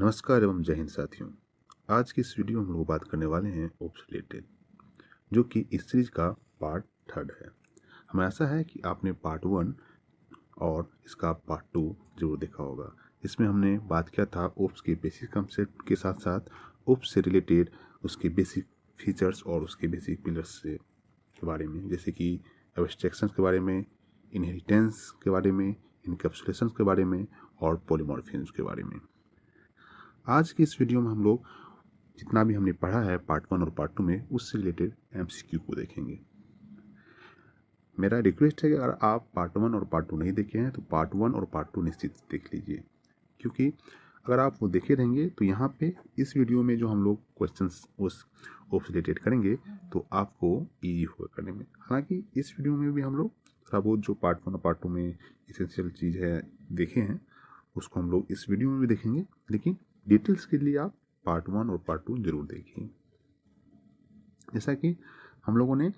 नमस्कार एवं जय हिंद साथियों। आज की इस वीडियो में हम लोग बात करने वाले हैं ओप्स रिलेटेड, जो कि इस सीरीज का पार्ट 3 है। हमें आशा है कि आपने पार्ट 1 और इसका पार्ट 2 जरूर देखा होगा। इसमें हमने बात किया था ओप्स के बेसिक कंसेप्ट के साथ साथ ओप्स से रिलेटेड उसके बेसिक फीचर्स और उसके बेसिक पिलर्स के बारे में, जैसे कि एब्स्ट्रैक्शन के बारे में, इनहेरिटेंस के बारे में, इनकैप्सुलेशन के बारे में और पॉलीमॉर्फिज्म के बारे में। आज की इस वीडियो में हम लोग जितना भी हमने पढ़ा है पार्ट 1 और पार्ट 2 में, उससे रिलेटेड एमसीक्यू को देखेंगे। मेरा रिक्वेस्ट है कि अगर आप पार्ट 1 और पार्ट 2 नहीं देखे हैं तो पार्ट 1 और पार्ट 2 निश्चित देख लीजिए, क्योंकि अगर आप वो देखे रहेंगे तो यहाँ पे इस वीडियो में जो हम लोग क्वेश्चंस उस ओप्स रिलेटेड करेंगे तो आपको ईजी होगा करने में। हालांकि इस वीडियो में भी हम लोग थोड़ा बहुत जो पार्ट 1 और पार्ट 2 में इसेंशियल चीज़ है देखे हैं, उसको हम लोग इस वीडियो में भी देखेंगे, लेकिन डिटेल्स के लिए आप पार्ट 1 और पार्ट 2 जरूर देखिए। जैसा कि हम लोगों ने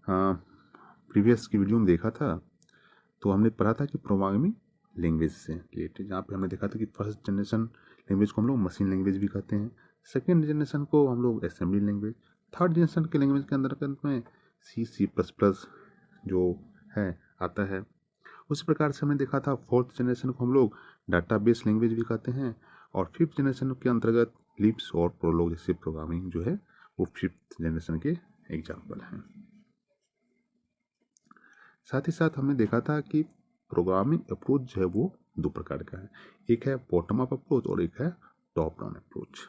प्रीवियस की वीडियो में देखा था, तो हमने पढ़ा था कि प्रोग्रामिंग लैंग्वेज से रिलेटेड, जहाँ पे हमने देखा था कि फर्स्ट जनरेशन लैंग्वेज को हम लोग मशीन लैंग्वेज भी कहते हैं, सेकेंड जनरेशन को हम लोग असेंबली लैंग्वेज, थर्ड जनरेशन के लैंग्वेज के अंतर्गत में C++ जो है आता है। उसी प्रकार से हमने देखा था फोर्थ जनरेशन को हम लोग डाटाबेस लैंग्वेज भी कहते हैं, और फिफ्थ जनरेशन के अंतर्गत लिप्स और प्रोलॉग जैसे प्रोग्रामिंग जो है वो फिफ्थ जनरेशन के एग्जाम्पल हैं। साथ ही साथ हमने देखा था कि प्रोग्रामिंग अप्रोच जो है वो दो प्रकार का है, एक है बॉटम अप अप्रोच और एक है टॉप डाउन अप्रोच।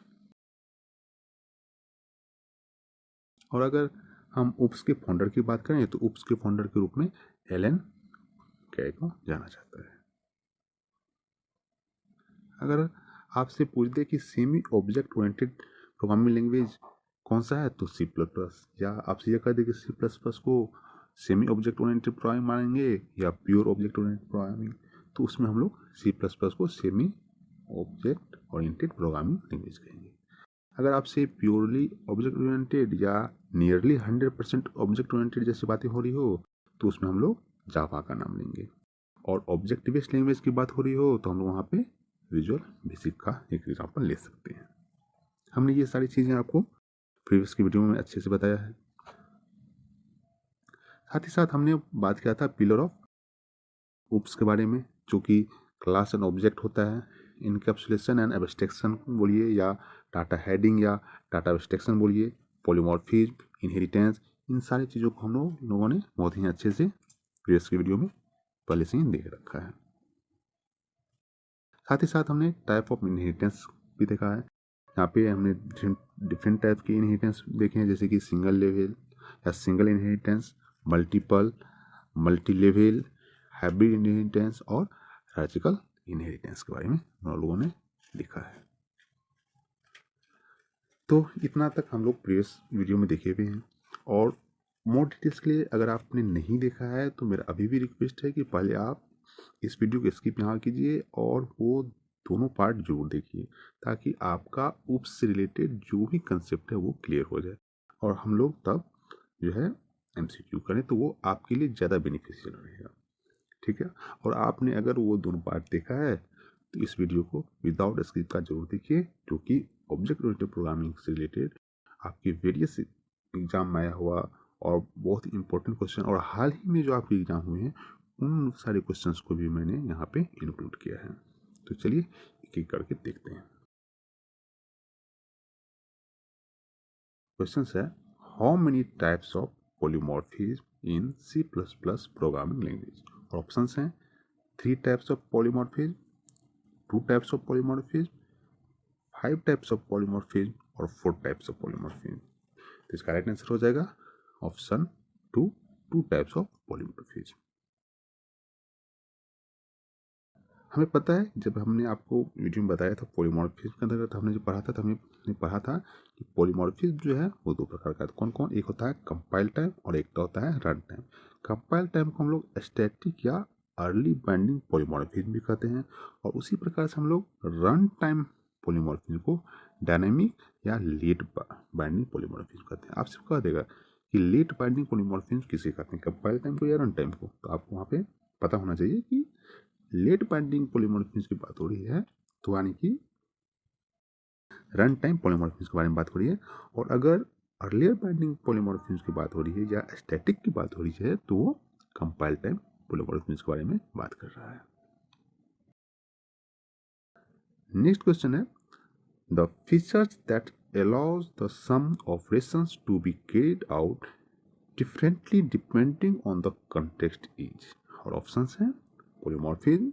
और अगर हम उप्स के फाउंडर की बात करें तो उप्स के फाउंडर के रूप में एलन के को जाना जाता है। अगर आपसे पूछ दे कि semi object oriented programming language कौन सा है तो C++, या आपसे यह कह दे कि C++ को सेमी ऑब्जेक्ट ओरिएंटेड प्रोग्रामिंग मानेंगे या प्योर ऑब्जेक्ट ओरिएंटेड प्रोग्रामिंग, तो उसमें हम लोग C++ को semi object oriented programming language कहेंगे। अगर आपसे प्योरली ऑब्जेक्ट ओरिएंटेड या नियरली 100% ऑब्जेक्ट ओरिएंटेड जैसी बातें हो रही हो तो उसमें हम लोग जावा का नाम लेंगे, और ऑब्जेक्ट बेस्ड लैंग्वेज की बात हो रही हो तो हम लोग वहाँ पे विजुअल बेसिक का एक एग्जाम्पल ले सकते हैं। हमने ये सारी चीज़ें आपको प्रीवियस की वीडियो में अच्छे से बताया है। साथ ही साथ हमने बात किया था पिलर ऑफ ओप्स के बारे में, जो कि क्लास एंड ऑब्जेक्ट होता है, इनकैप्सुलेशन एंड एब्स्ट्रैक्शन बोलिए या डाटा हेडिंग या डाटा एब्स्ट्रैक्शन बोलिए, पॉलीमॉर्फिज्म, इनहेरिटेंस, इन सारी चीज़ों को हम लोगों ने बहुत ही अच्छे से प्रीवियस की वीडियो में पहले से ही देख रखा है। साथ ही साथ हमने टाइप ऑफ इनहेरिटेंस भी देखा है। यहाँ पे हमने डिफरेंट टाइप के इनहेरिटेंस देखे हैं, जैसे कि सिंगल लेवल या single inheritance, multiple, multi level, hybrid inheritance और हायरार्किकल इनहेरिटेंस के बारे में हम लोगों ने लिखा है। तो इतना तक हम लोग प्रीवियस वीडियो में देखे हुए हैं, और मोर डिटेल्स के लिए अगर आपने नहीं देखा है तो मेरा अभी भी रिक्वेस्ट है कि पहले आप इस वीडियो को स्किप यहाँ कीजिए और वो दोनों पार्ट जरूर देखिए, ताकि आपका उप्स से रिलेटेड जो भी कंसेप्ट है वो क्लियर हो जाए, और हम लोग तब जो है एमसीक्यू करें तो वो आपके लिए ज़्यादा बेनिफिशियल रहेगा। ठीक है, और आपने अगर वो दोनों पार्ट देखा है तो इस वीडियो को विदाउट स्किप का जरूर देखिए, क्योंकि ऑब्जेक्ट ओरिएंटेड प्रोग्रामिंग से रिलेटेड आपके वेरियस एग्जाम में आया हुआ और बहुत ही इंपॉर्टेंट क्वेश्चन, और हाल ही में जो आपके एग्जाम हुए हैं उन सारे क्वेश्चंस को भी मैंने यहाँ पे इंक्लूड किया है। तो चलिए एक एक करके देखते हैं। क्वेश्चन है, how many types of polymorphism in C++ programming language. और ऑप्शंस हैं 3 types of polymorphism, 2 types of polymorphism, 5 types of polymorphism और 4 टाइप्स ऑफ पॉलीमॉर्फिज्म। तो इसका राइट आंसर हो जाएगा ऑप्शन 2, 2 टाइप्स ऑफ पॉलीमॉर्फिज्म। हमें पता है, जब हमने आपको वीडियो में बताया था पॉलीमॉर्फिज्म के अंतर्गत हमने जो पढ़ा था, तो हमने पढ़ा था कि पॉलीमॉर्फिज्म जो है वो दो प्रकार का है। कौन कौन? एक होता है कंपाइल टाइम और एक होता है रन टाइम। कंपाइल टाइम को हम लोग स्टैटिक या अर्ली बाइंडिंग पॉलीमॉर्फिज्म भी कहते हैं, और उसी प्रकार से हम लोग रन टाइम पॉलीमॉर्फिज्म को डायनेमिक या लेट बाइंडिंग पॉलीमॉर्फिज्म कहते हैं। आपसे कह देगा कि लेट बाइंडिंग पॉलीमॉर्फिज्म किसे कहते हैं, कंपाइल टाइम को या रन टाइम को, तो आपको वहाँ पे पता होना चाहिए कि लेट बाइंडिंग पॉलीमॉर्फिज्म की बात हो रही है, तो यानी कि रन टाइम पॉलीमॉर्फिज्म के बारे में बात हो रही है, और अगर अर्लियर बाइंडिंग पॉलीमॉर्फिज्म की बात हो रही है या स्टैटिक की बात हो रही है तो वो कंपाइल टाइम पॉलीमॉर्फिज्म के बारे में बात कर रहा है। नेक्स्ट क्वेश्चन है the features that allows the sum operations to be carried out differently depending on the context is, और ऑप्शंस हैं polymorphism,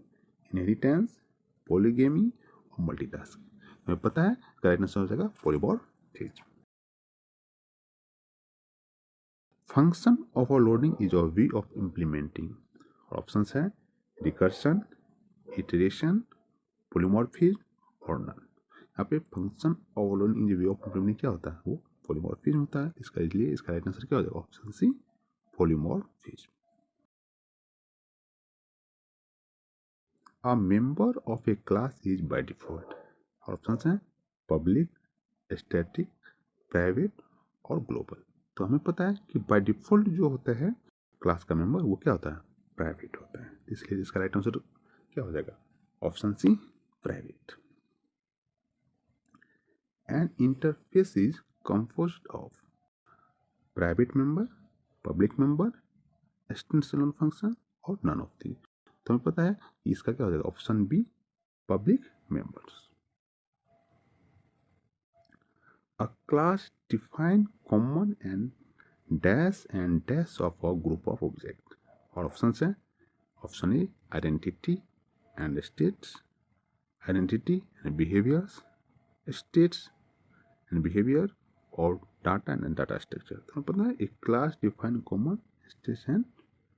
inheritance, polygamy और multitasking। हमें पता है करेक्ट आंसर हो जाएगा polymorphism। Function overloading is a way of implementing, और options हैं रिकर्शन, इटरेशन, polymorphism और नन। यहाँ पे function overloading in way of implementing क्या होता है, वो polymorphism होता है। इसका इसलिए इसका राइट आंसर क्या हो जाएगा, option C polymorphism। A member of a class is by default, और ऑप्शंस हैं पब्लिक, स्टैटिक, प्राइवेट और ग्लोबल। तो हमें पता है कि बाय डिफॉल्ट जो होता है क्लास का मेंबर वो क्या होता है, प्राइवेट होता है। इसलिए इसका राइट आंसर क्या हो जाएगा, option C private. An interface is composed of private member, public member, extension function और नन ऑफ दी। तो हमें पता है कि इसका क्या हो जाएगा, option B public members. A class define common and dash of a group of objects, और ऑप्शन है option A identity and states, identity and behaviours, states and behaviour और डाटा एंड डाटा स्ट्रक्चर। तो पता है एक class define common states and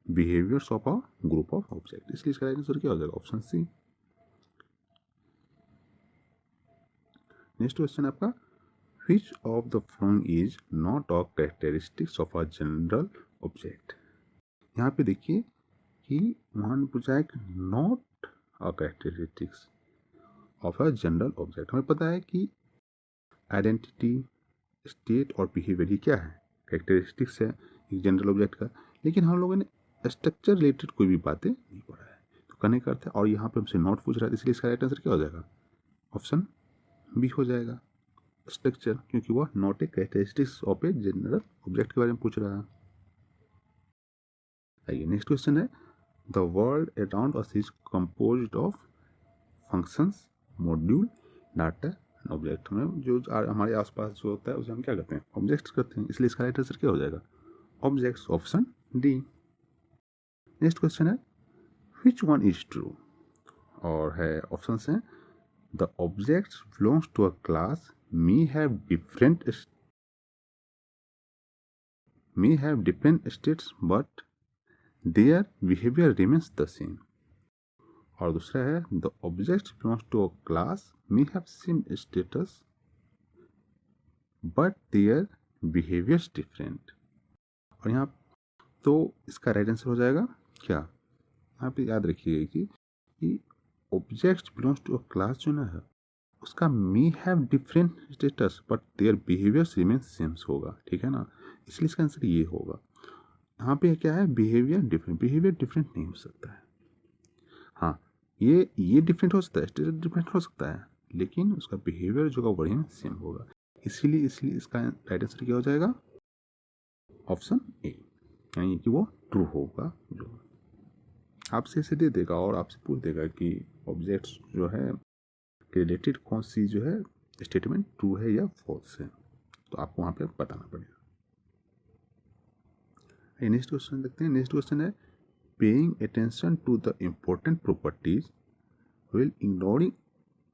behaviours of a group of object. इसलिए इसका answer क्या हो जाएगा, ऑप्शन सी। नेक्स्ट क्वेश्चन आपका Which of the following is not a characteristics of a general object? यहाँ पे देखिए कि मान पूछा है कि not a characteristics of a general object. हमें पता है कि आइडेंटिटी, स्टेट और बिहेवियर ये क्या है, कैरेक्टरिस्टिक्स है एक जनरल ऑब्जेक्ट का। लेकिन हम लोगों ने स्ट्रक्चर रिलेटेड कोई भी बातें नहीं पढ़ा है, तो कहने का अर्थ है, और यहाँ पे हमसे नॉट पूछ रहा है, इसलिए इसका राइट आंसर क्या हो जाएगा, ऑप्शन बी हो जाएगा स्ट्रक्चर, क्योंकि वह not a characteristics of a general object के बारे में पूछ रहा है। आइए नेक्स्ट क्वेश्चन है the world around us is composed of functions, module, data and object. में जो हमारे आसपास जो होता है उसे हम क्या करते हैं, ऑब्जेक्ट्स करते हैं। इसलिए इसका राइट आंसर क्या हो जाएगा, objects, option D. Next question है व्हिच वन इज ट्रू, और है ऑप्शंस हैं the objects belongs to a class may have different states but their behavior remains the same, और दूसरा है the objects belongs to a class may have same status but their behavior is different। और यहाँ तो इसका right answer हो जाएगा क्या, यहाँ पे याद रखिएगा कि objects belongs to a class जो ना है उसका may have different status but their behaviours remain same होगा, ठीक है ना। इसलिए इसका आंसर ये होगा। यहाँ पे क्या है, बिहेवियर डिफरेंट नहीं हो सकता है। हाँ ये डिफरेंट हो सकता है, स्टेटस डिफरेंट हो सकता है, लेकिन उसका बिहेवियर जो होगा वही सेम होगा। इसीलिए इसका राइट आंसर क्या हो जाएगा, ऑप्शन ए, यानी कि वो ट्रू होगा। जो आपसे इसे दे देगा और आपसे पूछ देगा कि ऑब्जेक्ट्स जो है रिलेटेड कौन सी जो है स्टेटमेंट ट्रू है या फॉल्स है, तो आपको वहाँ पे बताना पड़ेगा। नेक्स्ट क्वेश्चन देखते हैं। नेक्स्ट क्वेश्चन है paying attention to the important properties while ignoring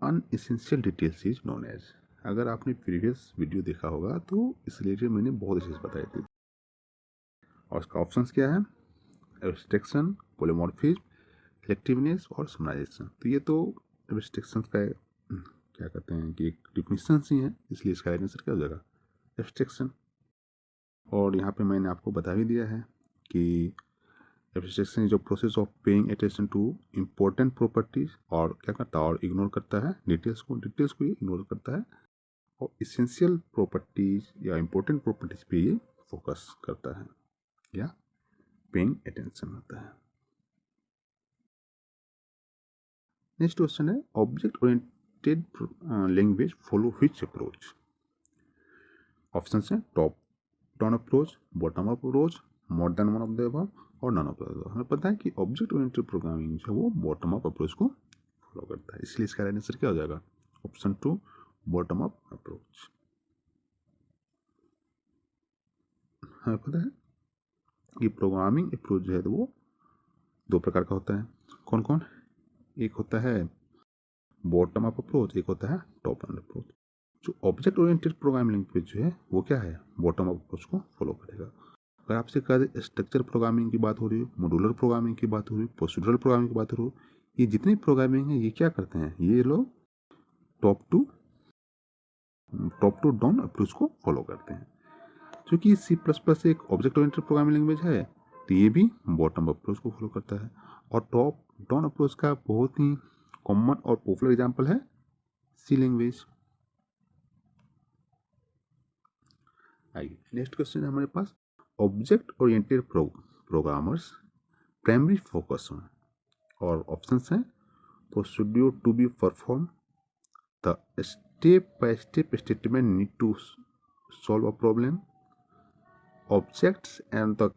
unessential details is known as. अगर आपने प्रीवियस वीडियो देखा होगा तो इस रिलेटेड मैंने बहुत चीज़ बताई थी, और उसका ऑप्शंस क्या है, एब्स्ट्रैक्शन, पॉलीमॉर्फिज्म, सिलेक्टिवनेस और समराइजेशन। तो ये तो एब्स्ट्रैक्शन का क्या कहते हैं कि एक डिफिनेशन ही है, इसलिए इसका आंसर क्या हो जाएगा, एब्स्ट्रैक्शन। और यहाँ पे मैंने आपको बता भी दिया है कि abstraction is a process of paying attention to important properties, और क्या करता है, और इग्नोर करता है डिटेल्स को इग्नोर करता है, और इसेंशियल प्रॉपर्टीज या इम्पोर्टेंट प्रॉपर्टीज पे ये फोकस करता है या पेइंग अटेंशन होता है। नेक्स्ट क्वेश्चन है object oriented oriented language follow which approach? Option है top down approach, bottom up approach, more than one of the above और नन ऑफ द अबव। हमें पता है कि ऑब्जेक्ट ओरिएंटेड प्रोग्रामिंग जो है वो बॉटम अप अप्रोच को फॉलो करता है, इसलिए इसका राइट आंसर क्या हो जाएगा? Option 2 bottom up approach. हमें पता है कि प्रोग्रामिंग अप्रोच जो है तो वो दो प्रकार का होता है। कौन कौन? एक होता है बॉटम अप अप्रोच, एक होता है टॉप डाउन अप्रोच। जो ऑब्जेक्ट ओरिएंटेड प्रोग्रामिंग लैंग्वेज जो है वो क्या है? बॉटम अप अप्रोच को फॉलो करेगा। अगर आपसे कहा स्ट्रक्चर प्रोग्रामिंग की बात हो रही है, मॉड्यूलर प्रोग्रामिंग की बात हो रही है, प्रोसीड्यूरल प्रोग्रामिंग की बात हो रही है, ये जितनी प्रोग्रामिंग है ये क्या करते हैं? ये लोग टॉप टू डाउन अप्रोच को फॉलो करते हैं। क्योंकि सी प्लस प्लस एक ऑब्जेक्ट ओरिएंटेड प्रोग्रामिंग लैंग्वेज है तो ये भी बॉटम अप अप्रोच को फॉलो करता है। और टॉप डाउन अप्रोच का बहुत ही कॉमन और पॉपुलर एग्जाम्पल है सी लैंग्वेज। आइए नेक्स्ट क्वेश्चन है हमारे पास, object oriented programmers primary focus on, और ऑप्शंस हैं procedure to be perform, the step by step statement need to solve a problem, objects and the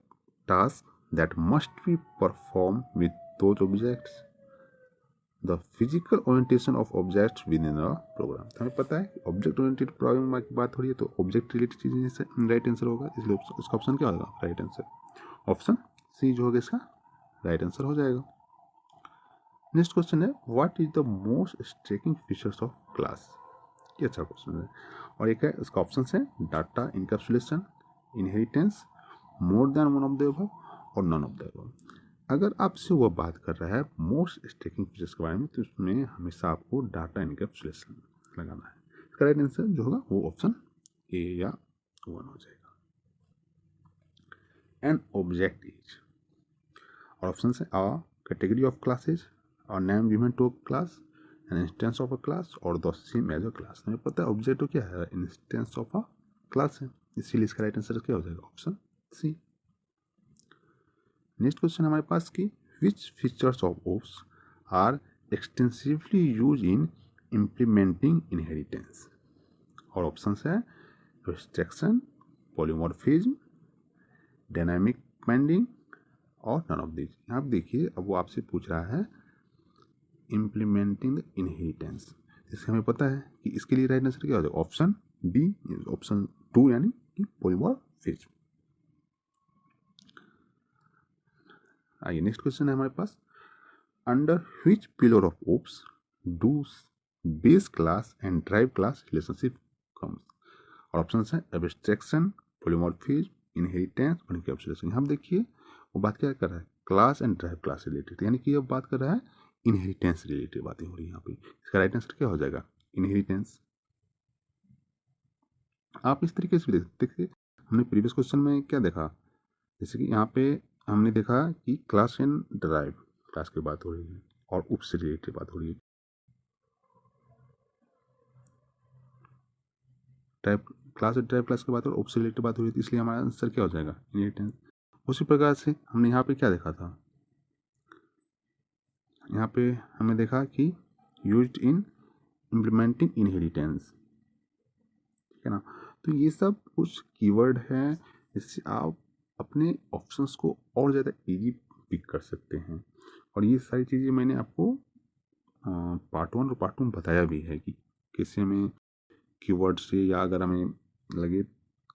tasks that must be performed with those objects, the physical orientation of objects within a program। हमें पता है object oriented programming की बात हो रही है तो object related चीजें से राइट आंसर होगा, इसलिए इसका ऑप्शन क्या होगा? राइट आंसर ऑप्शन सी जो होगा इसका राइट आंसर हो जाएगा। नेक्स्ट क्वेश्चन है what is the most striking features of class? ये अच्छा क्वेश्चन है। और एक है इसका ऑप्शन है data encapsulation, inheritance, more than one of the above और नन ऑफ द अबव। अगर आपसे वो बात कर रहा है मोस्ट स्ट्राइकिंग फीचर्स के बारे में तो उसमें हमेशा आपको डाटा इनकैप्सुलेशन लगाना है। इसका राइट आंसर जो होगा वो ऑप्शन ए या 1 हो जाएगा। एन ऑब्जेक्ट इज, और ऑप्शन है अ कैटेगरी ऑफ क्लासेज, और name given to class, an instance of a class or the same as a class। हमें पता है ऑब्जेक्ट क्या है? इंस्टेंस ऑफ अ क्लास है, इसीलिए इसका राइट आंसर क्या हो जाएगा? Option C. नेक्स्ट क्वेश्चन हमारे पास की which features of OOPs are extensively use in implementing inheritance, और ऑप्शन है एब्स्ट्रैक्शन, पॉलीमॉर्फिज्म, डायनामिक बाइंडिंग और नन ऑफ दिस। आप देखिए अब वो आपसे पूछ रहा है इम्प्लीमेंटिंग द इनहेरिटेंस, जिससे हमें पता है कि इसके लिए राइट आंसर क्या हो जाएगा? ऑप्शन बी, ऑप्शन 2 यानी कि पॉलीमॉर्फिज्म। आइए नेक्स्ट क्वेश्चन है हमारे पास, under which pillar of OOPs do base class and drive class relationship comes, और ऑप्शन है एब्स्ट्रैक्शन, पॉलीमॉर्फिज्म, इनहेरिटेंस और इनकैप्सुलेशन। हम देखिए वो बात क्या कर रहा है? Class and drive class related, यानी कि अब बात कर रहा है इनहेरिटेंस रिलेटेड बातें हो रही है यहाँ पे। इसका राइट आंसर क्या हो जाएगा? इनहेरिटेंस। आप इस तरीके से देखिए हमने प्रीवियस क्वेश्चन में क्या देखा, जैसे कि यहाँ पे हमने देखा कि क्लास एंड ड्राइव क्लास की बात हो रही है और उप से रिलेटेड बात हो रही है, type class and drive class की बात हो रही है, उप से रिलेटेड बात हो रही है, इसलिए हमारा आंसर क्या हो जाएगा? इनहेरिटेंस। उसी प्रकार से हमने यहाँ पे क्या देखा था? यहाँ पे हमने देखा कि यूज्ड इन इम्प्लीमेंटिंग इनहेरिटेंस, ठीक है ना। तो ये सब कुछ कीवर्ड है जिससे आप अपने ऑप्शंस को और ज़्यादा इजी पिक कर सकते हैं। और ये सारी चीज़ें मैंने आपको पार्ट 1 और पार्ट 2 में बताया भी है कि कैसे हमें कीवर्ड से, या अगर हमें लगे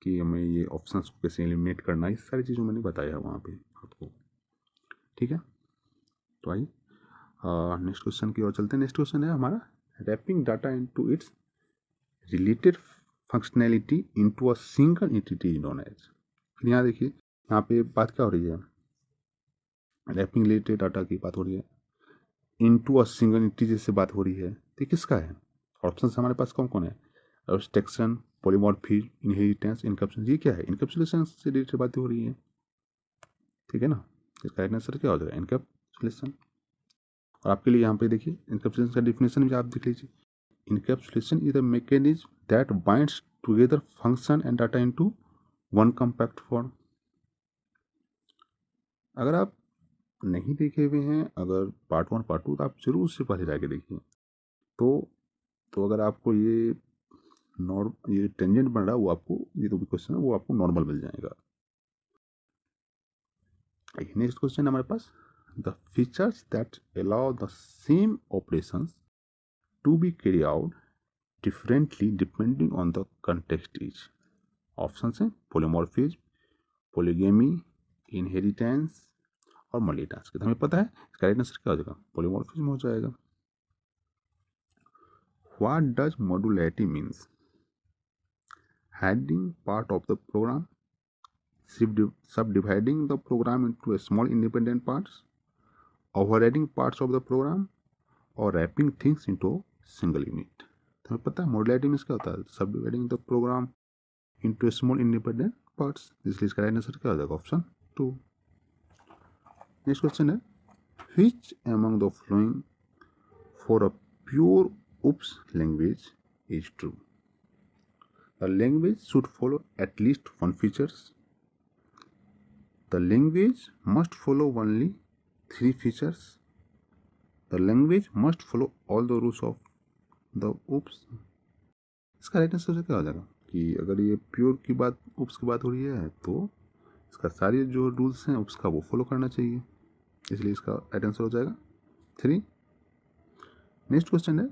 कि हमें ये ऑप्शंस को कैसे एलिमिनेट करना है, इस सारी चीज़ों मैंने बताया वहाँ पे आपको, ठीक है। तो आइए नेक्स्ट क्वेश्चन की ओर चलते हैं। नेक्स्ट क्वेश्चन है हमारा wrapping data into its related functionality into a single entity known as. फिर यहाँ देखिए यहाँ पे बात क्या हो रही है? रैपिंग रिलेटेड डाटा की बात हो रही है, इनटू अ सिंगल एंटिटी से बात हो रही है, तो किसका है? ऑप्शन हमारे पास कौन कौन है? Abstraction, polymorphism, inheritance, encapsulation. ये क्या है? इनकैप्सुलेशन से रिलेटेड बातें हो रही है, ठीक है ना। इसका राइट आंसर क्या हो जाएगा? इनकैप्सुलेशन। और आपके लिए यहाँ पे देखिए इनकैप्सुलेशन का डिफिनेशन भी आप देख लीजिए। Encapsulation is the mechanism that binds together function and data into one compact form. अगर आप नहीं देखे हुए हैं, अगर पार्ट 1 पार्ट 2, तो आप जरूर उससे पहले जाके देखिए। तो तो अगर आपको ये टेंजेंट बन रहा है वो आपको, ये तो भी क्वेश्चन है, वो आपको नॉर्मल मिल जाएगा। नेक्स्ट क्वेश्चन हमारे पास, the features that allow the same operations to be carry out differently depending on the context is. Option है पोलीमॉर्फिज्म, पोलीगेमी, इनहेरिटेंस और मल्टीटास्क। हमें पता है इसका राइट आंसर क्या हो जाएगा, पोलीमॉर्फिज्म हो जाएगा। What does modularity means? hiding part of the program, subdividing the program into small independent parts, overriding parts of the program, और wrapping things into single unit। तो हमें पता है मॉड्यूलैरिटी मीन्स क्या होता है, subdividing the program into small independent parts, इसलिए इसका राइट आंसर क्या हो जाएगा, ऑप्शन 2। नेक्स्ट क्वेश्चन है, which among the following for a pure UPS language is true? The language should follow at least one features. The language must follow only 3 features. The language must follow all the rules of the UPS। इसका right answer क्या हो जाएगा कि अगर ये pure की बात, UPS की बात हो रही है, तो इसका सारे जो रूल्स हैं UPS का वो फॉलो करना चाहिए, इसलिए इसका राइट आंसर हो जाएगा 3। नेक्स्ट क्वेश्चन है,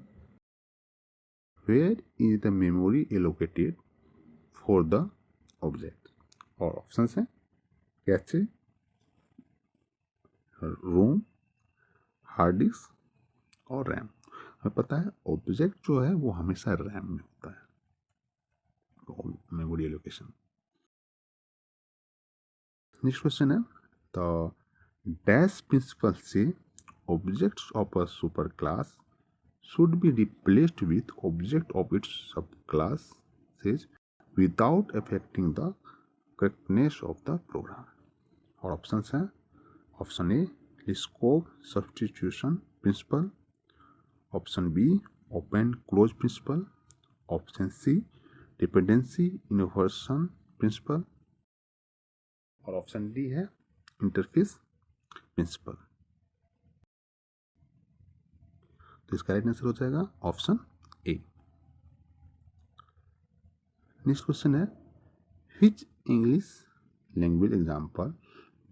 where is the memory allocated for the object? और ऑप्शन है कैचे, रोम, हार्ड डिस्क और रैम। हमें पता है ऑब्जेक्ट जो है वो हमेशा रैम में होता है, मेमोरी एलोकेशन। नेक्स्ट क्वेश्चन है, द डैश प्रिंसिपल से objects of a super class should be replaced with object of its sub classes without affecting the correctness of the program. और ऑप्शन है, option A scope substitution principle, option B open close principle, option C dependency inversion principle और option D है interface principle. तो इसका right answer हो जाएगा option A. Next question है, which English language example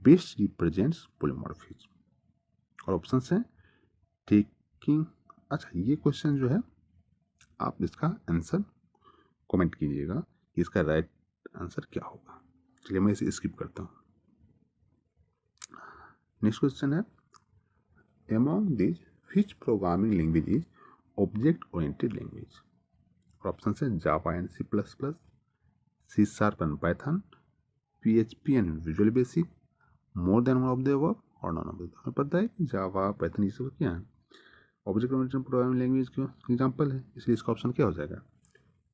best represents polymorphism? और option है taking. अच्छा, ये क्वेश्चन जो है आप इसका आंसर कमेंट कीजिएगा कि इसका राइट आंसर क्या होगा। चलिए मैं इसे स्किप करता हूँ। नेक्स्ट क्वेश्चन है, among this which programming language is object oriented language? और ऑप्शन है Java and C++, C# and Python, PHP and visual basic, more than one of the above और नॉन ऑफ द। हमें पता है कि Java Python ये सब क्या है, ऑब्जेक्ट ओरिएंटेड प्रोग्रामिंग लैंग्वेज के एग्जाम्पल है, इसलिए इसका ऑप्शन क्या हो जाएगा,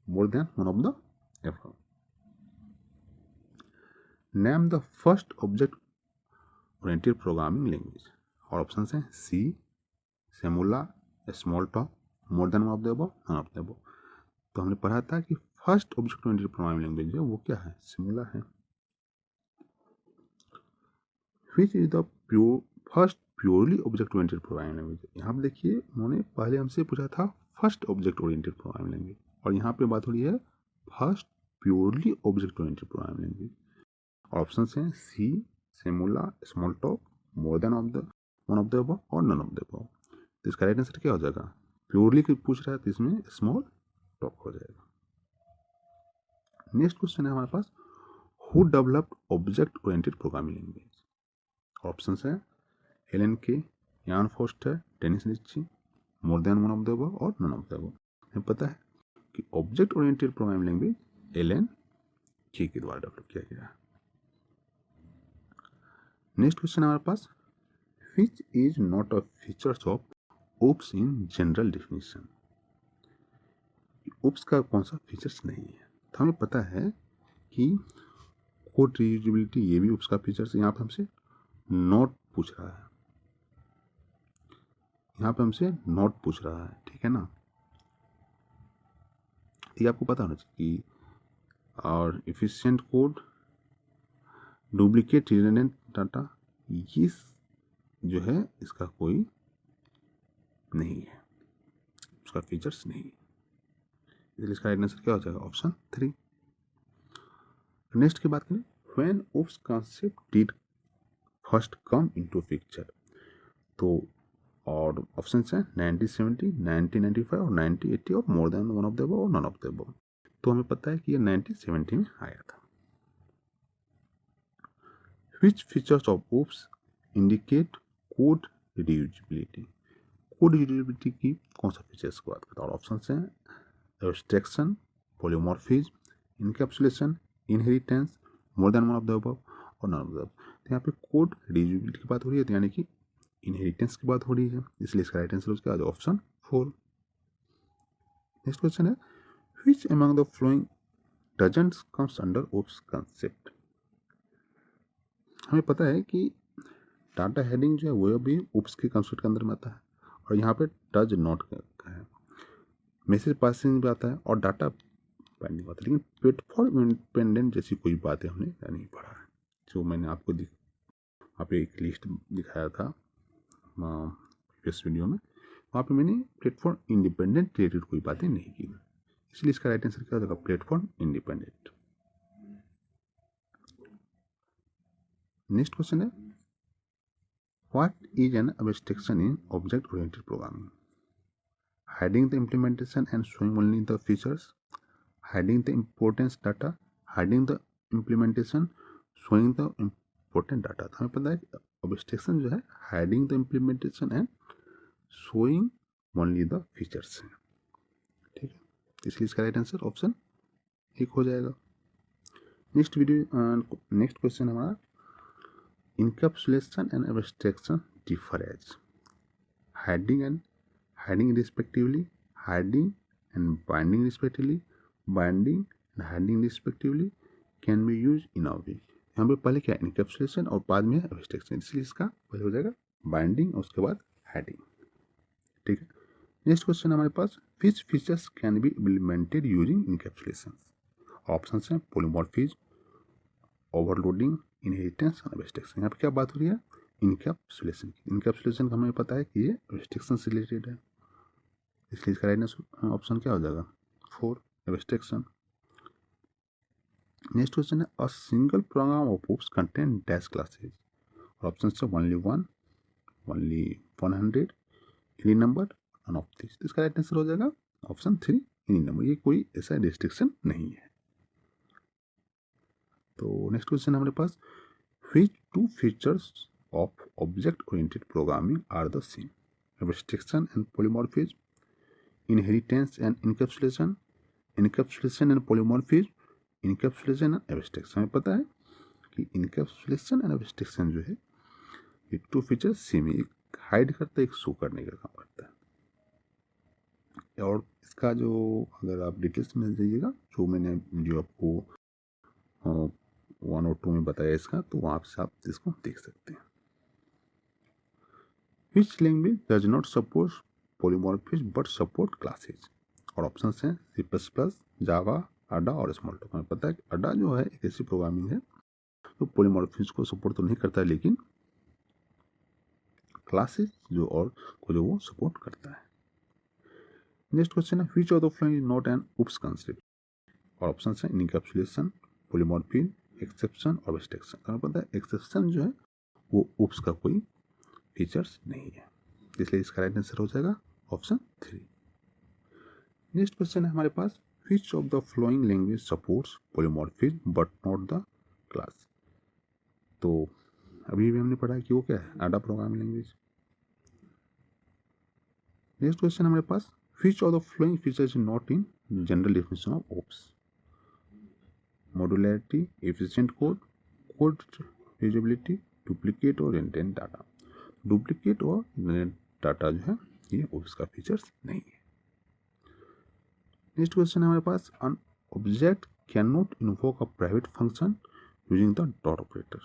more than one of the above. Name the first object oriented programming language. और ऑप्शन है C, Simula, Smalltalk, more than one of the above, none of the above. तो हमने पढ़ा था कि first object oriented programming language है वो क्या है, सेमुला है। Which is the first purely object oriented programming language? यहाँ पे देखिए उन्होंने पहले हमसे पूछा था first object oriented programming language, और यहाँ पे बात हो रही है first purely object oriented programming language. Option हैं C, Simula, Smalltalk, more than one of the above और नन ऑफ द अबव। तो इसका राइट आंसर क्या हो जाएगा, प्योरली पूछ रहा है तो इसमें स्मॉल टॉक हो जाएगा। नेक्स्ट क्वेश्चन है हमारे पास, हु डेवलप्ड ऑब्जेक्ट ओरिएंटेड प्रोग्रामिंग लैंग्वेज? ऑप्शन है Alan Kay, Ian Foster, Dennis Ritchie, more than one of the above और नन ऑफ द अबव। हमें पता है कि object oriented programming language Alan Kay द्वारा डेवलप किया गया। नेक्स्ट क्वेश्चन हमारे पास, which is not a features of UPS in general definition? UPS का कौन सा फीचर्स नहीं है? तो हमें पता है कि कोड रीयूजेबिलिटी ये भी UPS का फीचर्स, यहाँ पे हमसे नॉट पूछ रहा है, यहाँ पे हमसे नॉट पूछ रहा है, ठीक है ना। ये आपको पता होना चाहिए कि और efficient code, duplicate redundant data, ये जो है इसका कोई नहीं है, उसका फीचर्स नहीं है। इसलिए इसका राइट आंसर क्या हो जाएगा? ऑप्शन 3। नेक्स्ट की बात करें, when OOPs concept did first come into picture, तो और ऑप्शन है 1970, 1995 और 1980 और more than one of the above और नन ऑफ द अबव। तो हमें पता है कि ये 1970 में आया था। Which features of OOPS indicate code reusability? Code utility की कौन सा फीचर्स की बात करता है? और ऑप्शन हैं abstraction, polymorphism, encapsulation, inheritance, more than one of the above और नन ऑफ द अबव। तो यहाँ पे कोड रीयूजिबिलिटी की बात हो रही है, तो यानी कि इनहेरिटेंस की बात हो रही है, इसलिए इसका राइट आंसर उसका ऑप्शन 4। नेक्स्ट क्वेश्चन है, which among the following doesn't comes under OOPs concept? हमें पता है कि डाटा हेडिंग जो है वो भी ओप्स के कंसेप्ट के अंदर में आता है, और यहाँ पे डज नॉट का है, मैसेज पासिंग भी आता है और डाटा बाइंडिंग आता है, लेकिन प्लेटफॉर्म इंडिपेंडेंट जैसी कोई बातें हमने नहीं पढ़ा है। जो मैंने आपको वहाँ पे एक लिस्ट दिखाया था प्रीवियस वीडियो में, वहाँ पे मैंने प्लेटफॉर्म इंडिपेंडेंट रिलेटेड कोई बातें नहीं की, इसलिए इसका राइट आंसर क्या हो जाएगा? Platform independent. नेक्स्ट क्वेश्चन है, what is an abstraction in object oriented programming? Hiding the implementation and showing only the features, hiding the importance data, hiding the implementation, showing the important data। तो हमें पता है abstraction जो है hiding the implementation and showing only the features है, ठीक है, इसलिए इसका राइट आंसर ऑप्शन 1 हो जाएगा। नेक्स्ट क्वेश्चन हमारा, encapsulation and abstraction differ as hiding respectively, hiding and binding respectively, binding and hiding respectively can be used in a way। यहाँ पे पहले क्या इनकैप्सुलेशन और बाद में एब्स्ट्रैक्शन, इसलिए इसका पहले हो जाएगा बाइंडिंग और उसके बाद हाइडिंग, ठीक है। नेक्स्ट क्वेश्चन हमारे पास, which features can be implemented using encapsulation? Option हैं पॉलीमॉर्फिज्म, ओवरलोडिंग, इनहेरिटेंस और एब्स्ट्रैक्शन। यहाँ पे क्या बात हो रही है? इनकैप्सुलेशन की। इनकैप्सुलेशन का हमें पता है कि ये एब्स्ट्रैक्शन से रिलेटेड है, इसलिए इसका राइट आंसर ऑप्शन क्या हो जाएगा? 4 एब्स्ट्रैक्शन। नेक्स्ट क्वेश्चन है, a single program of OOPs contain dash classes, और ऑप्शन है only 1, only 100, any number, none of this. इसका राइट आंसर हो जाएगा ऑप्शन 3 एनी नंबर। ये कोई ऐसा रिस्ट्रिक्शन नहीं है। तो नेक्स्ट क्वेश्चन हमारे पास, which two features of object oriented programming are the same? Abstraction and polymorphism, inheritance and encapsulation, encapsulation and polymorphism, encapsulation and abstraction. हमें पता है कि इनकैप्सुलेशन एंड एब्स्ट्रैक्शन जो है ये टू फीचर्स सेम है, एक हाइड करता है, एक शो करने का काम करता है। और इसका जो अगर आप डिटेल्स में जाइएगा, जो मैंने वीडियो आपको 1 और 2 में बताया इसका, तो वहाँ से आप इसको देख सकते हैं। Which language does not support polymorphism but support classes? और ऑप्शन हैं C++, जावा, अडा और स्मॉल टॉक। हमें पता है कि अडा जो है एक ऐसी प्रोग्रामिंग है जो पॉलीमॉर्फिज्म को सपोर्ट तो नहीं करता है, लेकिन क्लासेज जो और को जो वो सपोर्ट करता है। नेक्स्ट क्वेश्चन है, which of the following is not an OOPs concept? और ऑप्शन है इनकैप्सुलेशन, पॉलीमॉर्फिज्म, एक्सेप्शन और एब्स्ट्रैक्शन। हमें पता है एक्सेप्शन जो है वो ओप्स का कोई फीचर्स नहीं है, इसलिए इसका राइट आंसर हो जाएगा ऑप्शन 3। नेक्स्ट क्वेश्चन है हमारे पास, which of the following language supports polymorphism but not the class? तो अभी भी हमने पढ़ा कि वो क्या है, Ada programming language. Next question हमारे पास, which of the following features is not in general definition of OOPS? Modularity, efficient code, code reusability, duplicate और रिडंडेंट डाटा। डुप्लीकेट और रिडंडेंट डाटा जो है ये ओप्स का फीचर्स नहीं है। नेक्स्ट क्वेश्चन है हमारे पास, an object cannot invoke a private function using the dot operator।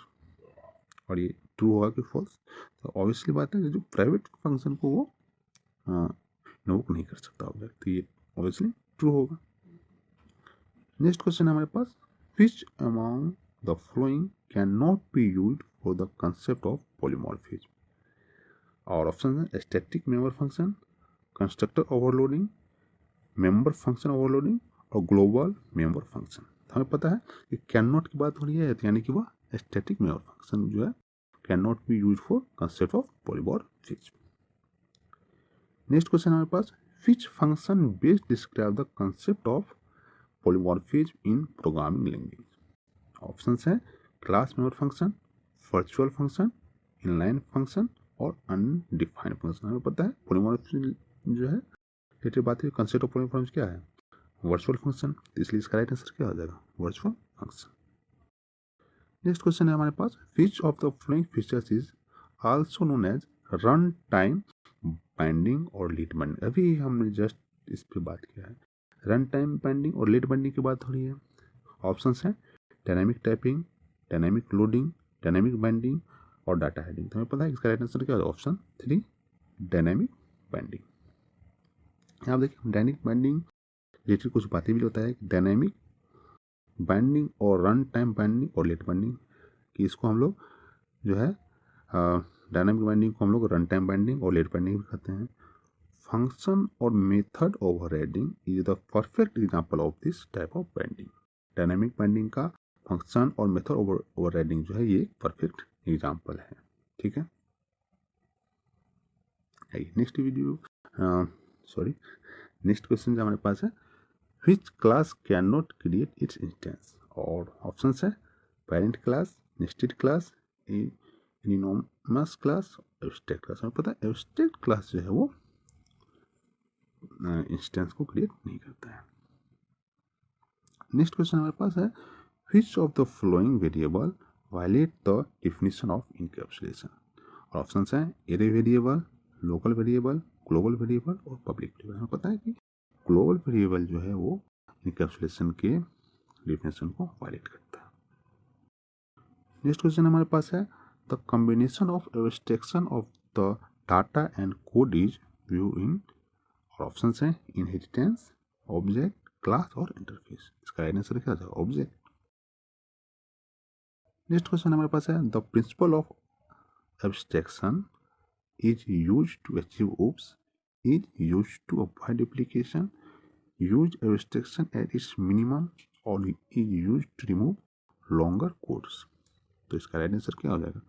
और ये ट्रू होगा कि फॉल्स? तो ऑब्वियसली बात है कि जो प्राइवेट फंक्शन को वो इन्वोक नहीं कर सकता ऑब्जेक्ट, तो ये ऑब्वियसली ट्रू होगा। नेक्स्ट क्वेश्चन है हमारे पास, which among the following cannot be used for the concept of polymorphism? और ऑप्शन है static member function, constructor overloading, member function overloading और ग्लोबल मेंबर फंक्शन। हमें पता है कि कैन नॉट की बात हो रही है, यानी कि वह स्टैटिक मेंबर फंक्शन जो है can not B use for concept of polymorphism. Next question हमारे पास, which function best describe the concept of polymorphism in programming language? Options हैं class member function, virtual function, inline function और undefined function. हमें पता है polymorphism जो है related बात है, कंसेप्ट ऑफ पॉलीमॉर्फिज्म क्या है, वर्चुअल फंक्शन, इसलिए इसका राइट आंसर क्या हो जाएगा, वर्चुअल फंक्शन। नेक्स्ट क्वेश्चन है हमारे पास, which of the following features is also known as run time binding और लीड बाइंडिंग। अभी हमने जस्ट इस पे बात किया है, रन टाइम बाइंडिंग और लीड बाइंडिंग की बात हो रही है। ऑप्शंस हैं dynamic typing, dynamic loading, dynamic binding और डाटा हेडिंग। तो हमें पता है इसका राइट आंसर क्या है, ऑप्शन 3 डायनामिक बाइंडिंग। यहाँ देखिए डायनामिक बाइंडिंग रिलेटेड कुछ बातें भी होता है, डायनामिक बाइंडिंग और रन टाइम बाइंडिंग और लीड बाइंडिंग कि इसको हम लोग जो है डायनामिक बाइंडिंग को हम लोग रन टाइम बाइंडिंग और लीड बाइंडिंग भी कहते हैं। फंक्शन और method overriding is the perfect example of this type of binding. Dynamic binding का फंक्शन और मेथड ओवरराइडिंग जो है ये परफेक्ट एग्जांपल है। ठीक है, नेक्स्ट वीडियो नेक्स्ट क्वेश्चन जो हमारे पास है, which class cannot create its instance? और ऑप्शंस है parent class, nested class, anonymous class, abstract class. हमें पता है एब्स्ट्रैक्ट क्लास जो है वो इंस्टेंस को क्रिएट नहीं करता है। नेक्स्ट क्वेश्चन हमारे पास है, which of the following variable violate the definition of encapsulation? और ऑप्शंस हैं array variable, local variable, global variable और पब्लिक वेरिएबल। हमें पता है कि ग्लोबल वेरिएबल जो है वो इनकैप्सुलेशन के डेफिनेशन को वायलेट करता है। नेक्स्ट क्वेश्चन हमारे पास है, the combination of abstraction of the data and code is view इन। और ऑप्शंस हैं इनहेरिटेंस, ऑब्जेक्ट, क्लास और इंटरफेस। इसका राइट आंसर क्या होगा, ऑब्जेक्ट। नेक्स्ट क्वेश्चन हमारे पास है, the principle of abstraction is used to achieve oops, is used to avoid duplication, use abstraction at its minimum और is used to remove longer codes। तो इसका right answer क्या हो जाएगा,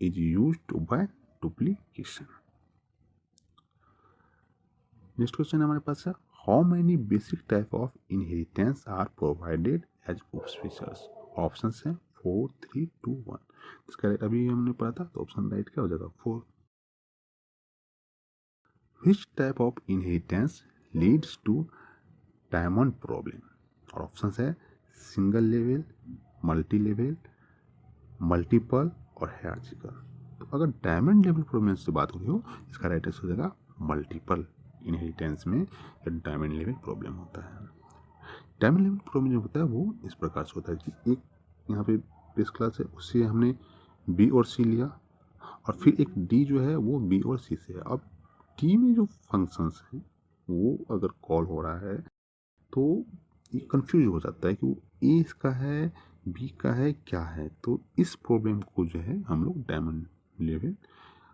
is used to avoid duplication। Next question हमारे पास है, how many basic type of inheritance are provided as oops features? Options हैं 4 3 2 1। इसका अभी हमने पढ़ा था तो ऑप्शन राइट क्या हो जाएगा, 4। Which type of inheritance leads to diamond problem? और ऑप्शंस है single level, multi level, multiple और हायरार्चिकल। तो अगर डायमंड लेवल प्रॉब्लम से बात हो रही हो, इसका राइट आंसर हो जाएगा मल्टीपल इनहेरिटेंस में डायमंड लेवल प्रॉब्लम होता है। डायमंड लेवल प्रॉब्लम जो होता है वो इस प्रकार से होता है कि एक यहाँ पे बेस क्लास है, उससे हमने बी और सी लिया और फिर एक डी जो है वो बी और सी से है। अब डी में जो फंक्शंस हैं वो अगर कॉल हो रहा है तो ये कंफ्यूज हो जाता है कि वो ए का है, बी का है, क्या है। तो इस प्रॉब्लम को जो है हम लोग डायमंड लेवल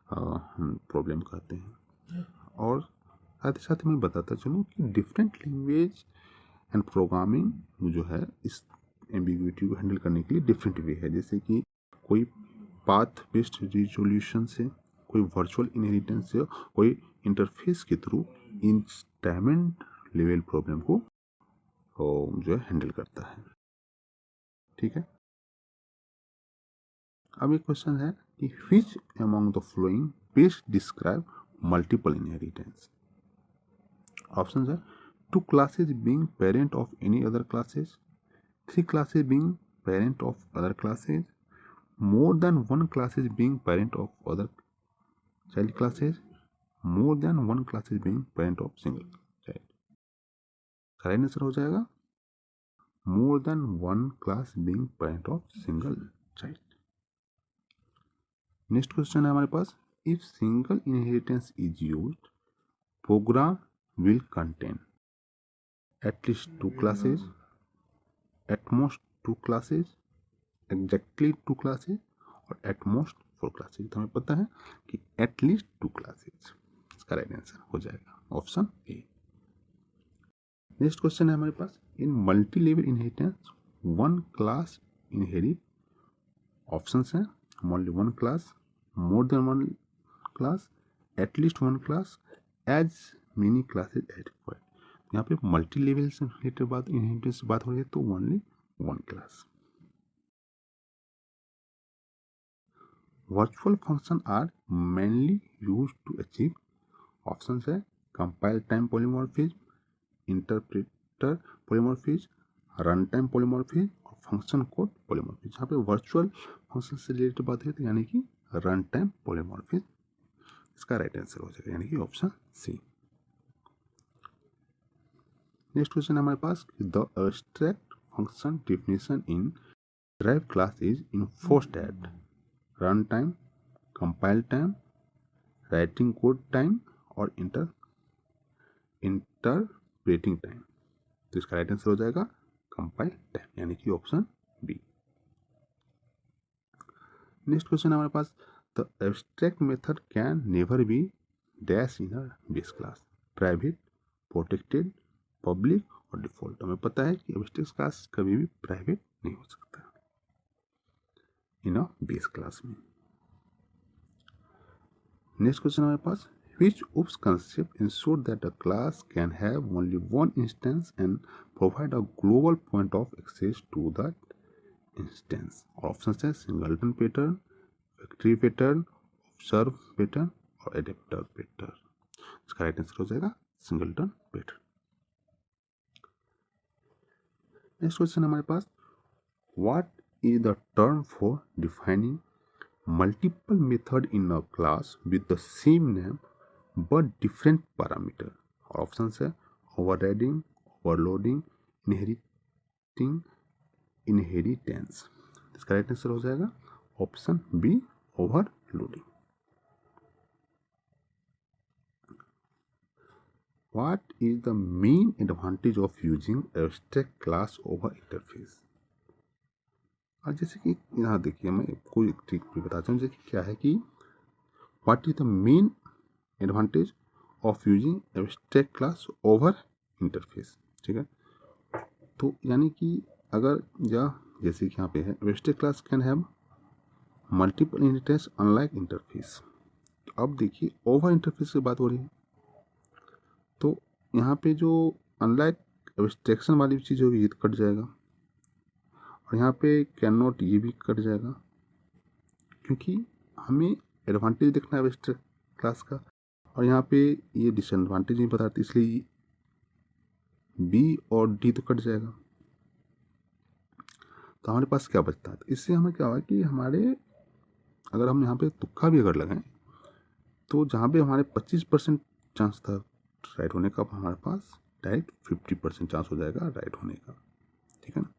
प्रॉब्लम कहते हैं। और साथ ही साथ मैं बताता चलूँ कि डिफरेंट लैंग्वेज एंड प्रोग्रामिंग जो है इस एम्बिग्यूटी को हैंडल करने के लिए डिफरेंट वे है। जैसे कि कोई पाथ बेस्ड रिजोल्यूशन से, कोई वर्चुअल इनहेरिटेंस से, कोई इंटरफेस के through in diamond level problem को जो है हैंडल करता है। ठीक है, अब एक क्वेश्चन है कि which among the following best describe multiple inheritance? Option है 2 classes being parent of any other classes, 3 classes being parent of other classes, more than 1 classes being parent of other child classes, more than 1 classes being parent of single child। Right answer हो जाएगा more than 1 class being parent of single child। Next question है हमारे पास, if single inheritance is used program will contain at least 2 classes, at most 2 classes, exactly 2 classes और at most 4 classes. तो हमें पता है कि एटलीस्ट 2 क्लासेस इसका राइट आंसर हो जाएगा ऑप्शन ए। नेक्स्ट क्वेश्चन है हमारे पास, in multi level inheritance one class inherit, options हैं only one class, more than one class, at least one class, as many classes as required. यहाँ पे multi level से related बात, इनहेरिटेंस से बात हो रही है, तो only one class. Virtual function are mainly use to achieve, option है compile time polymorphism, interpreter polymorphism, run time polymorphism और फंक्शन कोड पॉलीमॉर्फिज्म। यहाँ पे वर्चुअल फंक्शन से रिलेटेड बात है तो यानी कि रन टाइम पॉलीमॉर्फिज्म इसका राइट आंसर हो जाएगा, यानी कि ऑप्शन सी। नेक्स्ट क्वेश्चन हमारे पास, the abstract function definition in derived class is enforced at run time, compile time, writing code time और इंटरप्रेटिंग टाइम। तो इसका राइट आंसर हो जाएगा कंपाइल टाइम, यानी कि ऑप्शन बी। नेक्स्ट क्वेश्चन हमारे पास, the abstract method can never be dash in a base class, private, protected, public और डिफॉल्ट। हमें पता है कि एब्स्ट्रैक्ट क्लास कभी भी प्राइवेट नहीं हो सकता इन अ बेस क्लास में। नेक्स्ट क्वेश्चन हमारे पास, which OOPS concept ensure that a class can have only one instance and provide a global point of access to that instance? Option है singleton pattern, factory pattern, observe pattern और adapter pattern. इसका right answer हो जाएगा singleton pattern. Next question हमारे पास, what is the term for defining multiple method in a class with the same name but different parameter? Option है overriding, overloading, inheriting, inheritance. इसका right answer हो जाएगा option B, overloading. What is the main advantage of using abstract class over interface? और जैसे कि यहाँ देखिए, मैं कोई एक ट्रिक भी बताता हूँ, जैसे क्या है कि what is the main advantage of using abstract class over interface. ठीक है, तो यानी कि अगर जैसे कि यहाँ पे है, abstract class can have multiple inheritance unlike interface. तो अब देखिए ओवर इंटरफेस की बात हो रही है, तो यहाँ पे जो अनलाइक एब्स्ट्रैक्शन वाली चीज़ होगी ये तो कट जाएगा, और यहाँ पे कैन नॉट ये भी कट जाएगा, क्योंकि हमें एडवांटेज देखना है एब्स्ट्रैक्ट क्लास का, और यहाँ पे ये डिसएडवांटेज नहीं बताती, इसलिए बी और डी तो कट जाएगा। तो हमारे पास क्या बचता है, तो इससे हमें क्या हुआ कि हमारे अगर हम यहाँ पे तुक्का भी अगर लगाएं तो जहाँ पे हमारे 25% चांस था राइट होने का, हमारे पास डायरेक्ट 50% चांस हो जाएगा राइट होने का। ठीक है ना,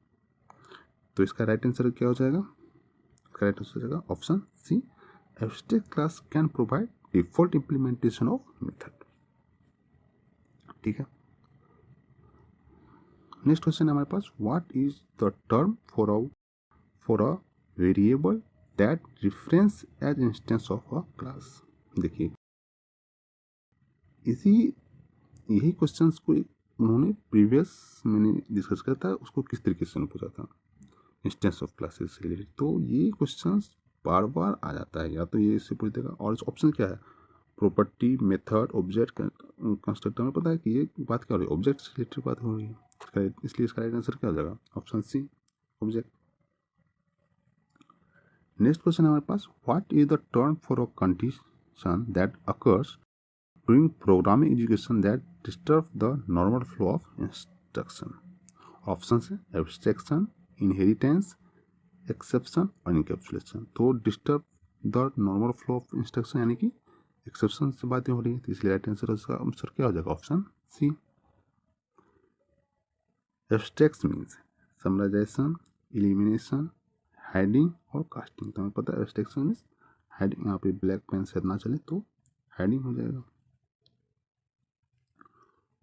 तो इसका राइट आंसर क्या हो जाएगा, इसका राइट आंसर हो जाएगा option C, abstract class can provide default implementation of method. ठीक है, नेक्स्ट क्वेश्चन है हमारे पास, what is the term for a variable that reference as instance of a class? देखिए यही क्वेश्चंस को उन्होंने प्रीवियस मैंने डिस्कस किया था, उसको किस तरीके से पूछा था इंस्टेंस ऑफ क्लासेस से रिलेटेड। तो ये क्वेश्चंस बार बार आ जाता है, या तो ये इससे पूछ देगा, और ऑप्शन क्या है, प्रॉपर्टी, मेथड, ऑब्जेक्ट, कंस्ट्रक्टर। में पता है कि ये बात क्या हो रही है, ऑब्जेक्ट से रिलेटेड बात हो रही है, इसलिए इसका राइट आंसर क्या हो जाएगा option C, object. Next question हमारे पास, what is the term for a condition that occurs during programming execution that disturb the normal flow of instruction? Options है एब्स्ट्रैक्शन, इनहेरिटेंस, एक्सेप्शन और इनकैप्सुलेशन। तो disturb the normal flow of instruction यानी कि exception से बातें हो रही है, तो इसलिए राइट आंसर क्या हो जाएगा option C. Abstract means summarization, elimination, hiding और कास्टिंग। तो हमें पता है एब्स्ट्रैक्शन मीन्स हाइडिंग, यहाँ पे ब्लैक पेन से ना चले तो हाइडिंग हो जाएगा।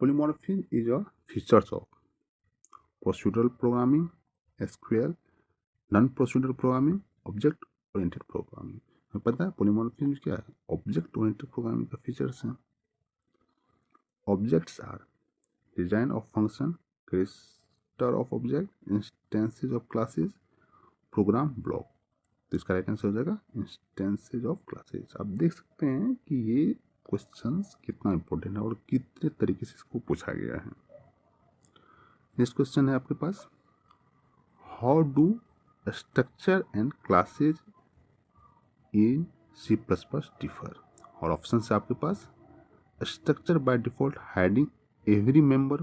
Polymorphism is a feature of procedural programming, SQL, non-procedural programming, object oriented programming। हमें पता है polymorphism क्या है, ऑब्जेक्ट ओरिएंटेड प्रोग्रामिंग का फीचर्स हैं। Objects are design of function, character of object, instances of classes, program block. तो इसका right answer हो जाएगा इंस्टेंसेज ऑफ क्लासेस। आप देख सकते हैं कि ये क्वेश्चंस कितना इंपॉर्टेंट है और कितने तरीके से इसको पूछा गया है। नेक्स्ट क्वेश्चन है आपके पास, how do structure and classes in C++ differ. और ऑप्शन है आपके पास, structure by default hiding every member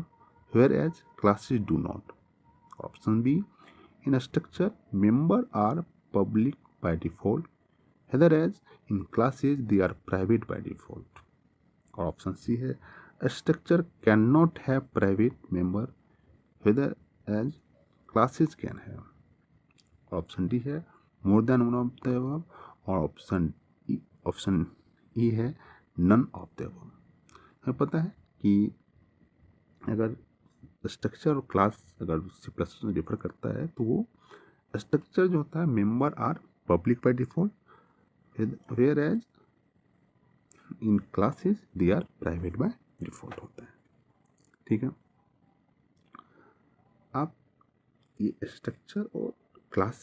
whereas classes do not. Option B, in structure member are public by default whether as in classes they are private by default। और option C है, structure can not have private member whether as classes can have. Option D है, more than one of the above. और option E है, none of the above. हमें पता है कि अगर स्ट्रक्चर और क्लास अगर C++ में डिफर करता है तो वो स्ट्रक्चर जो होता है member are public by default whereas in classes they are private by default होता है। ठीक है, आप ये स्ट्रक्चर और क्लास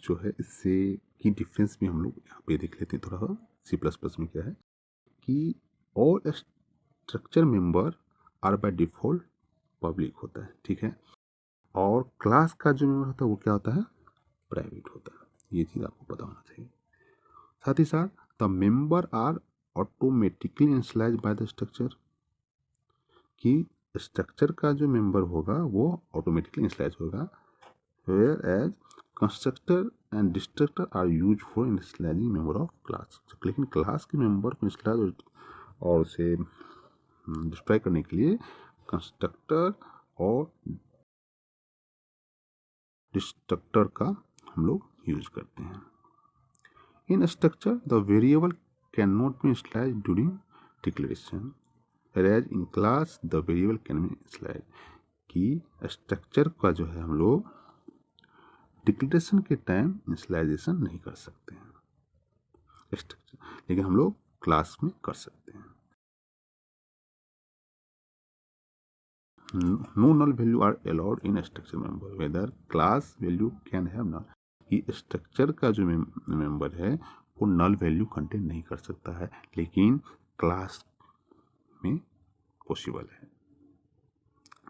जो है इससे की डिफरेंस भी हम लोग यहाँ पे देख लेते हैं थोड़ा सा। C++ में क्या है कि all structure member are by default public होता है। ठीक है, और क्लास का जो मेंबर होता है वो क्या होता है, प्राइवेट होता है। ये चीज़ आपको पता होना चाहिए। साथ ही साथ the member are automatically initialize by the structure, कि स्ट्रक्चर का जो मेंबर होगा वो ऑटोमेटिकली इनिशियलाइज होगा। Whereas constructor and destructor are use for initializing member of class. लेकिन क्लास के मेंबर को इनिशियलाइज और उसे डिस्ट्रॉय करने के लिए कंस्ट्रक्टर और डिस्ट्रक्टर का हम लोग यूज करते हैं। In structure the variable can not be initialize during declaration, whereas in class the variable can be initialized। कि स्ट्रक्चर का जो है हम लोग डिक्लेरेशन के टाइम इनिशियलाइजेशन नहीं कर सकते हैं स्ट्रक्चर, लेकिन हम लोग क्लास में कर सकते हैं। No null value are allowed in structure member whether class value can have null. कि स्ट्रक्चर का जो मेंबर है वो नल वैल्यू कंटेन नहीं कर सकता है, लेकिन क्लास में पॉसिबल है।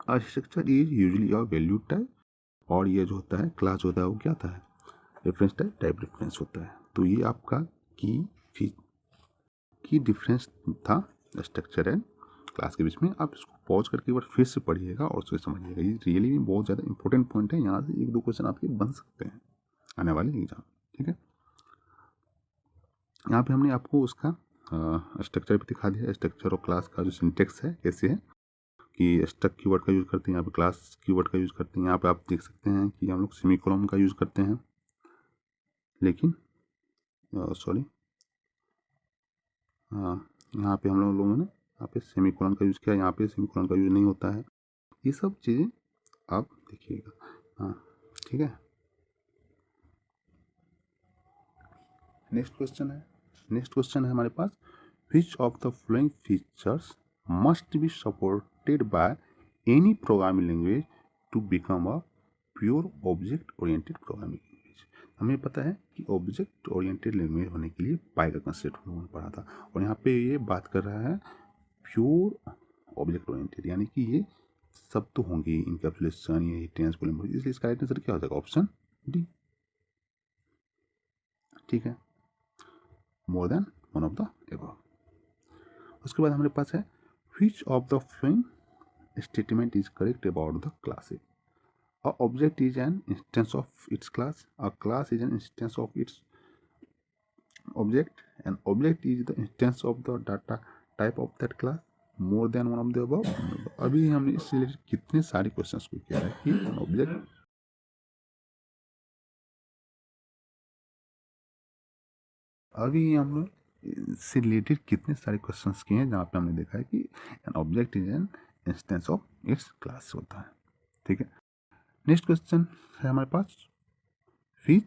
A structure is usually a value type, और ये जो होता है क्लास होता है वो क्या होता है, रेफरेंस टाइप रेफरेंस होता है। तो ये आपका की डिफरेंस था स्ट्रक्चर एंड क्लास के बीच में। आप इसको पॉज करके एक बार फिर से पढ़िएगा और उसको समझिएगा। ये रियली में बहुत ज़्यादा इंपॉर्टेंट पॉइंट है। यहाँ से एक दो क्वेश्चन आपके बन सकते हैं आने वाले एग्जाम। ठीक है, यहाँ पे हमने आपको उसका स्ट्रक्चर भी दिखा दिया। स्ट्रक्चर और क्लास का जो सिंटेक्स है कैसे है कि स्ट्रक कीवर्ड का यूज़ करते हैं, यहाँ पे क्लास कीवर्ड का यूज़ करते हैं। यहाँ पे आप देख सकते हैं कि हम लोग सेमीकोलन का यूज़ करते हैं, लेकिन सॉरी यहाँ पे हम लोगों ने यहाँ पे सेमीकोलन का यूज़ किया, यहाँ पे सेमीकोलन का यूज़ नहीं होता है। ये सब चीज़ें आप देखिएगा। हाँ, ठीक है। नेक्स्ट क्वेश्चन है हमारे पास, which of the following features must be supported by any programming language to become a pure object oriented programming language. हमें पता है कि ऑब्जेक्ट ओरिएंटेड लैंग्वेज होने के लिए पाई का कंसेप्ट हम लोगों ने पढ़ा था, और यहाँ पे ये बात कर रहा है प्योर ऑब्जेक्ट ओरिएंटेड, यानी कि ये सब तो होंगे इनकैप्सुलेशन, ये टेंस पोलिमोर्फिज्म, इसलिए इसका राइट आंसर क्या हो जाएगा, ऑप्शन डी। ठीक है, more than one of the above. उसके बाद हमारे पास है, which of the following statement is correct about the classes. A object is an instance of its class. A class is an instance of its object. An object is the instance of the data type of that class. More than one of the above. अभी हमने इससे related कितने सारे questions को किया है कि an object, अभी हम लोग इससे रिलेटेड कितने सारे क्वेश्चंस किए हैं जहाँ पे हमने देखा है कि an object is an instance of its class होता है। ठीक है, नेक्स्ट क्वेश्चन है हमारे पास, which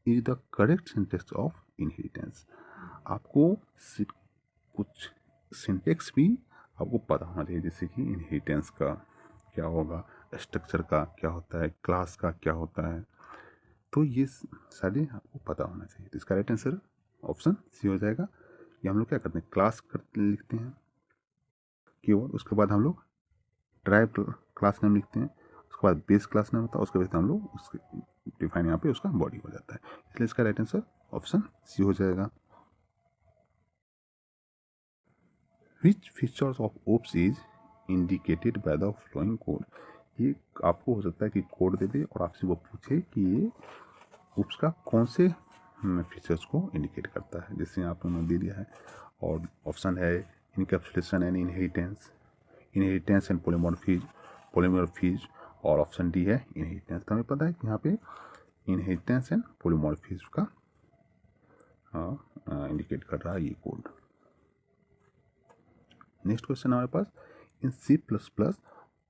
is the correct syntax of inheritance। आपको कुछ सिंटेक्स भी आपको पता होना चाहिए, जैसे कि इनहेरिटेंस का क्या होगा, स्ट्रक्चर का क्या होता है, क्लास का क्या होता है, तो ये सारे आपको पता होना चाहिए। तो इसका राइट आंसर ऑप्शन सी हो जाएगा। ये हम लोग क्या करते हैं, क्लास लिखते हैं कीवर्ड, उसके बाद हम लोग ड्राइव क्लास नेम लिखते हैं, उसके बाद बेस क्लास नेम होता है, उसके बाद हम लोग उसके डिफाइन यहाँ पे उसका बॉडी हो जाता है। इसलिए इसका राइट आंसर ऑप्शन सी हो जाएगा। Which features of OOPS is indicated by the following code. ये आपको हो सकता है कि कोड दे दे और आपसे वो पूछे कि ये ओप्स का कौन से फीचर्स को इंडिकेट करता है। जैसे यहाँ पे उन्होंने दे दिया है और ऑप्शन है इनकैप्सुलेशन एंड इनहेरिटेंस एंड पोलीमॉर्फिज्म, और ऑप्शन डी है इनहेरिटेंस। तो हमें पता है कि यहाँ पे इनहेरिटेंस एंड पोलीमॉर्फिज्म का इंडिकेट कर रहा है ये कोड। नेक्स्ट क्वेश्चन हमारे पास, in C++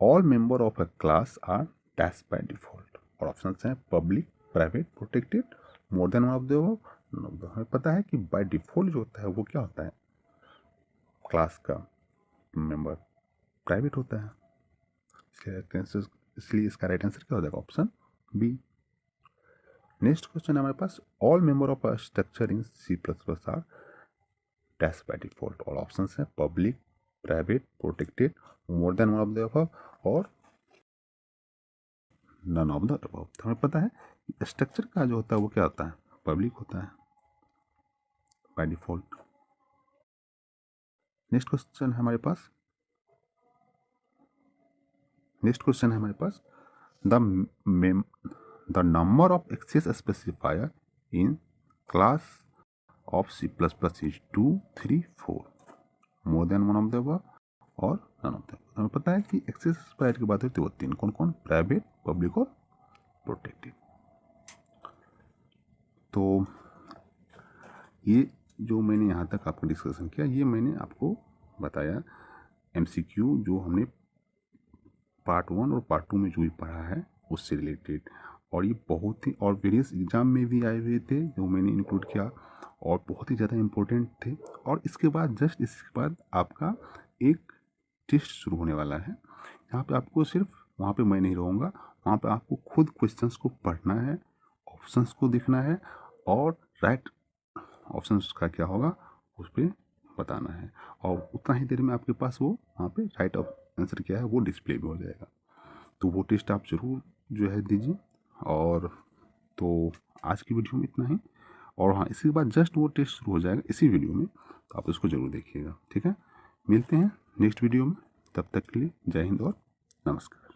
all member of a class are dash by default, और ऑप्शन हैं public, private, protected, more than one of the above, none of the. हमें पता है कि बाय डिफॉल्ट जो होता है वो क्या होता है, क्लास का मेंबर प्राइवेट होता है, इसलिए इसका राइट आंसर क्या हो जाएगा, ऑप्शन बी। नेक्स्ट क्वेश्चन है हमारे पास, all member of a structure in C++ are dash by default, और ऑप्शन है public, private, protected, more than one of the above, और नन ऑफ द अबव। तो हमें पता है स्ट्रक्चर का जो होता है वो क्या होता है, पब्लिक होता है बाय डिफॉल्ट। नेक्स्ट क्वेश्चन है हमारे पास, the number of access specifier in class of C++ is 2, 3, 4, more than one of the above और नन ऑफ द अबव। हमें पता है कि एक्सेस स्पेसिफायर की बात होती है वो तीन, कौन कौन, प्राइवेट, पब्लिक और प्रोटेक्टेड। तो ये जो मैंने यहाँ तक आपको डिस्कशन किया, ये मैंने आपको बताया MCQ जो हमने पार्ट 1 और पार्ट 2 में जो भी पढ़ा है उससे रिलेटेड, और ये बहुत ही, और वेरियस एग्जाम में भी आए हुए थे जो मैंने इंक्लूड किया और बहुत ही ज़्यादा इम्पोर्टेंट थे। और इसके बाद जस्ट इसके बाद आपका एक टेस्ट शुरू होने वाला है। यहाँ पे आपको सिर्फ, वहाँ पे मैं नहीं रहूँगा, वहाँ पे आपको खुद क्वेश्चंस को पढ़ना है, ऑप्शंस को देखना है और राइट ऑप्शंस का क्या होगा उस पर बताना है, और उतना ही देर में आपके पास वो वहाँ पे राइट आंसर क्या है वो डिस्प्ले भी हो जाएगा। तो वो टेस्ट आप ज़रूर जो है दीजिए। और तो आज की वीडियो में इतना ही, और हाँ इसके बाद जस्ट वो टेस्ट शुरू हो जाएगा इसी वीडियो में, तो आप इसको ज़रूर देखिएगा। ठीक है, मिलते हैं नेक्स्ट वीडियो में, तब तक के लिए जय हिंद और नमस्कार।